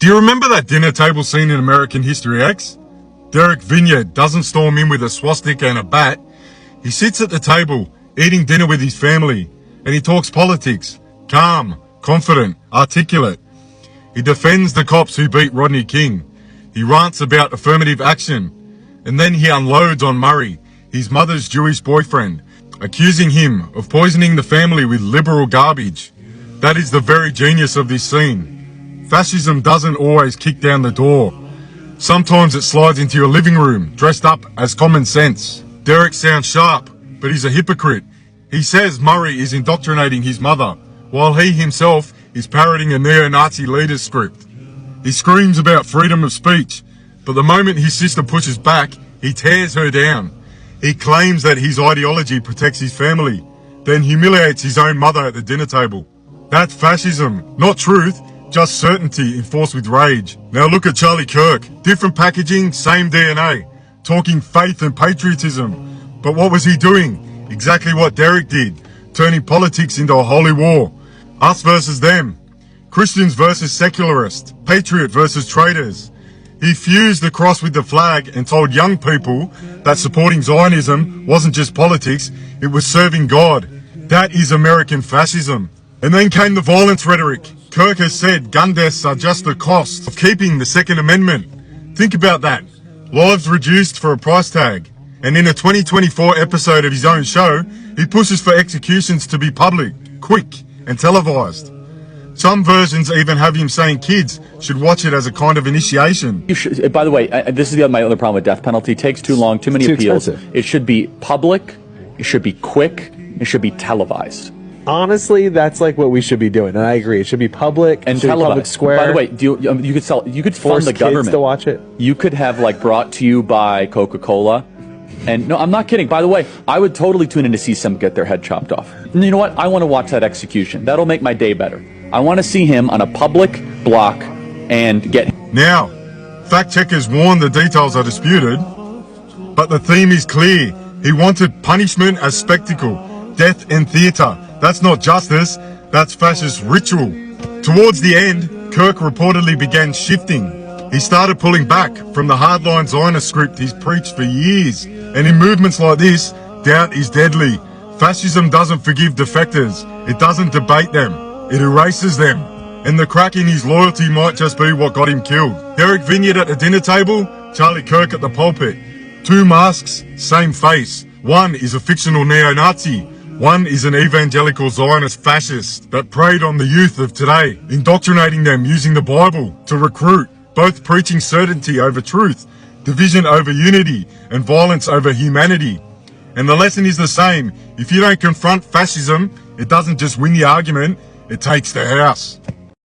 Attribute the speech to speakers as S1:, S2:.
S1: Do you remember that dinner table scene in American History X? Derek Vineyard doesn't storm in with a swastika and a bat. He sits at the table, eating dinner with his family, and he talks politics, calm, confident, articulate. He defends the cops who beat Rodney King. He rants about affirmative action. And then he unloads on Murray, his mother's Jewish boyfriend, accusing him of poisoning the family with liberal garbage. That is the very genius of this scene. Fascism doesn't always kick down the door. Sometimes it slides into your living room, dressed up as common sense. Derek sounds sharp, but he's a hypocrite. He says Murray is indoctrinating his mother, while he himself is parroting a neo-Nazi leader's script. He screams about freedom of speech, but the moment his sister pushes back, he tears her down. He claims that his ideology protects his family, then humiliates his own mother at the dinner table. That's fascism, not truth, just certainty enforced with rage. Now look at Charlie Kirk. Different packaging, same DNA. Talking faith and patriotism. But what was he doing? Exactly what Derek did. Turning politics into a holy war. Us versus them. Christians versus secularists. Patriot versus traitors. He fused the cross with the flag and told young people that supporting Zionism wasn't just politics, it was serving God. That is American fascism. And then came the violence rhetoric. Kirk has said gun deaths are just the cost of keeping the Second Amendment. Think about that. Lives reduced for a price tag. And in a 2024 episode of his own show, he pushes for executions to be public, quick, and televised. Some versions even have him saying kids should watch it as a kind of initiation.
S2: By the way, this is my other problem with death penalty. It takes too long, too many appeals.
S3: Expensive.
S2: It should be public, it should be quick, it should be televised.
S3: Honestly, that's like what we should be doing, and I agree. It should be public
S2: And
S3: should be
S2: televised.
S3: public square.
S2: By the way, you could fund
S3: force
S2: the
S3: kids
S2: government
S3: to watch it.
S2: You could have like brought to you by Coca-Cola. And no, I'm not kidding. By the way, I would totally tune in to see someone get their head chopped off. And you know what? I want to watch that execution. That'll make my day better. I want to see him on a public block and get...
S1: Now, fact checkers warn the details are disputed, but the theme is clear. He wanted punishment as spectacle, death and theatre. That's not justice, that's fascist ritual. Towards the end, Kirk reportedly began shifting. He started pulling back from the hardline Zionist script he's preached for years. And in movements like this, doubt is deadly. Fascism doesn't forgive defectors. It doesn't debate them. It erases them. And the crack in his loyalty might just be what got him killed. Derek Vineyard at the dinner table, Charlie Kirk at the pulpit. Two masks, same face. One is a fictional neo-Nazi. One is an evangelical Zionist fascist that preyed on the youth of today, indoctrinating them using the Bible to recruit, both preaching certainty over truth, division over unity, and violence over humanity. And the lesson is the same. If you don't confront fascism, it doesn't just win the argument, it takes the house.